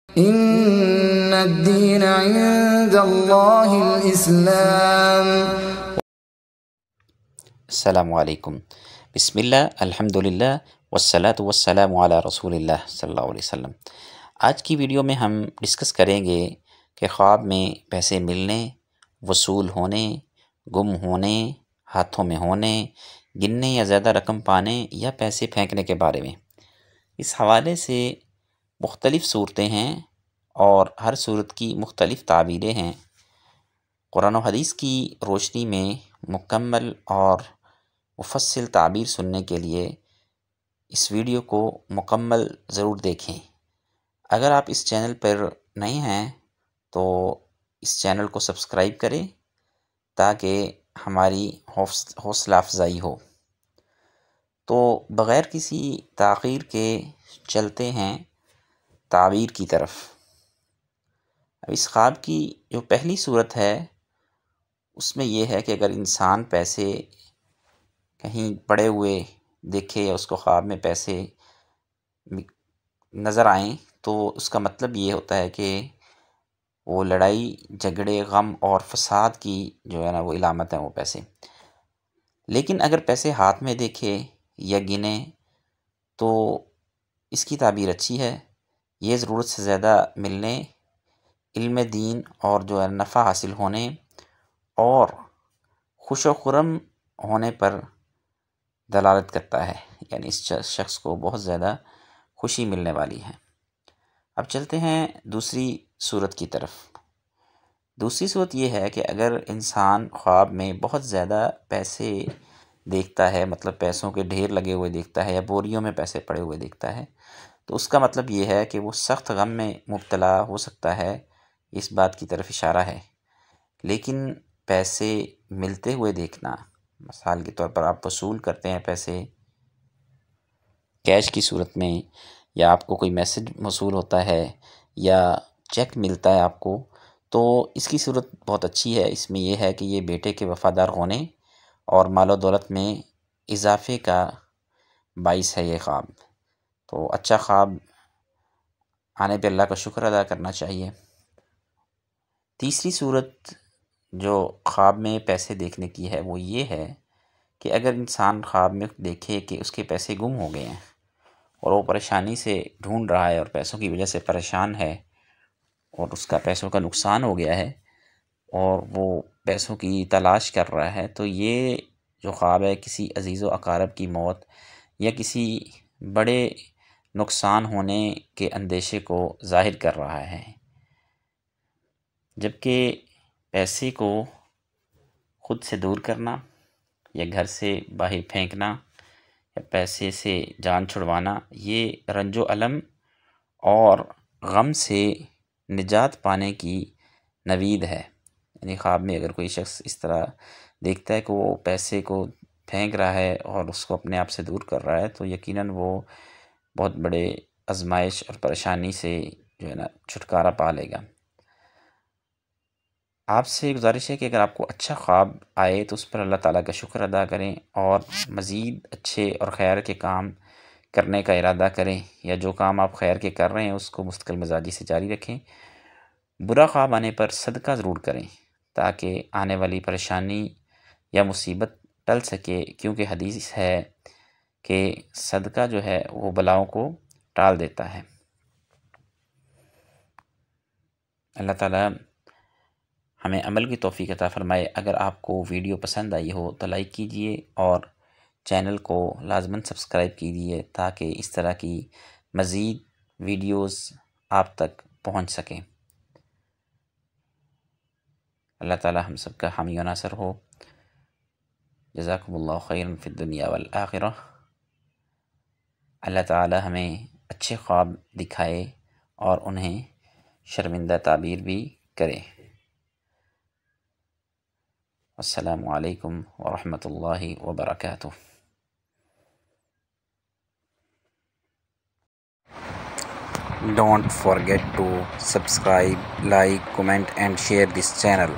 إن الدين عند الله الإسلام. السلام علیکم. بسم اللہ، الحمدللہ، والصلاة والسلام علی رسول اللہ صلی اللہ علیہ وسلم. آج کی ویڈیو میں ہم ڈسکس کریں گے کہ خواب میں پیسے ملنے، وصول ہونے، گم ہونے، ہاتھوں میں ہونے، گننے یا زیادہ رقم پانے یا پیسے پھینکنے کے بارے میں. اس حوالے سے مختلف صورتیں ہیں اور ہر صورت کی مختلف تعبیریں ہیں. قرآن و حدیث کی روشنی میں مکمل اور مفصل تعبیر سننے کے لیے اس ویڈیو کو مکمل ضرور دیکھیں. اگر آپ اس چینل پر نئے ہیں تو اس چینل کو سبسکرائب کریں تاکہ ہماری حوصلہ افزائی ہو. تو بغیر کسی تاخیر کے چلتے ہیں تعبیر کی طرف. اب اس خواب کی جو پہلی صورت ہے اس میں یہ ہے کہ اگر انسان پیسے کہیں پڑے ہوئے دیکھے یا اس کو خواب میں پیسے نظر آئیں تو اس کا مطلب یہ ہوتا ہے کہ وہ لڑائی جھگڑے غم اور فساد کی جو ہے نا وہ علامت ہیں وہ پیسے. لیکن اگر پیسے ہاتھ میں دیکھے یا گنے تو اس کی تعبیر اچھی ہے. یہ ضرورت سے زیادہ ملنے، علم دین اور جو ہے نفع حاصل ہونے اور خوش و خرم ہونے پر دلالت کرتا ہے، یعنی اس شخص کو بہت زیادہ خوشی ملنے والی ہے. اب چلتے ہیں دوسری صورت کی طرف. دوسری صورت یہ ہے کہ اگر انسان خواب میں بہت زیادہ پیسے دیکھتا ہے، مطلب پیسوں کے ڈھیر لگے ہوئے دیکھتا ہے یا بوریوں میں پیسے پڑے ہوئے دیکھتا ہے، تو اس کا مطلب یہ ہے کہ وہ سخت غم میں مبتلا ہو سکتا ہے. اس بات کی طرف اشارہ ہے. لیکن پیسے ملتے ہوئے دیکھنا، مثال کے طور پر آپ وصول کرتے ہیں پیسے کیش کی صورت میں، یا آپ کو کوئی میسج موصول ہوتا ہے یا چیک ملتا ہے آپ کو، تو اس کی صورت بہت اچھی ہے. اس میں یہ ہے کہ یہ بیٹے کے وفادار ہونے اور مال و دولت میں اضافے کا باعث ہے یہ خواب. تو اچھا خواب آنے پہ اللہ کا شکر ادا کرنا چاہیے. تیسری صورت جو خواب میں پیسے دیکھنے کی ہے وہ یہ ہے کہ اگر انسان خواب میں دیکھے کہ اس کے پیسے گم ہو گئے ہیں اور وہ پریشانی سے ڈھونڈ رہا ہے اور پیسوں کی وجہ سے پریشان ہے اور اس کا پیسوں کا نقصان ہو گیا ہے اور وہ پیسوں کی تلاش کر رہا ہے، تو یہ جو خواب ہے کسی عزیز و اقارب کی موت یا کسی بڑے نقصان ہونے کے اندیشے کو ظاہر کر رہا ہے. جبکہ پیسے کو خود سے دور کرنا یا گھر سے باہر پھینکنا یا پیسے سے جان چھڑوانا یہ رنج و الم اور غم سے نجات پانے کی نوید ہے. یعنی خواب میں اگر کوئی شخص اس طرح دیکھتا ہے کہ وہ پیسے کو پھینک رہا ہے اور اس کو اپنے آپ سے دور کر رہا ہے تو یقیناً وہ بہت بڑے آزمائش اور پریشانی سے جو ہے نا چھٹکارا پا لے گا. آپ سے گزارش ہے کہ اگر آپ کو اچھا خواب آئے تو اس پر اللہ تعالیٰ کا شکر ادا کریں اور مزید اچھے اور خیر کے کام کرنے کا ارادہ کریں، یا جو کام آپ خیر کے کر رہے ہیں اس کو مستقل مزاجی سے جاری رکھیں. برا خواب آنے پر صدقہ ضرور کریں تاکہ آنے والی پریشانی یا مصیبت ٹل سکے، کیونکہ حدیث ہے کہ صدقہ جو ہے وہ بلاؤں کو ٹال دیتا ہے. اللہ تعالیٰ ہمیں عمل کی توفیق عطا فرمائے. اگر آپ کو ویڈیو پسند آئی ہو تو لائک کیجئے اور چینل کو لازماً سبسکرائب کیجئے تاکہ اس طرح کی مزید ویڈیوز آپ تک پہنچ سکیں. اللہ تعالیٰ ہم سب کا حامی و ناصر ہو. جزاکم اللہ خیرا فی الدنیا والآخرہ. اللہ تعالیٰ ہمیں اچھے خواب دکھائے اور انہیں شرمندہ تعبیر بھی کرے. السلام علیکم ورحمۃ اللہ وبرکاتہ. Don't forget to subscribe, like, comment and share this channel.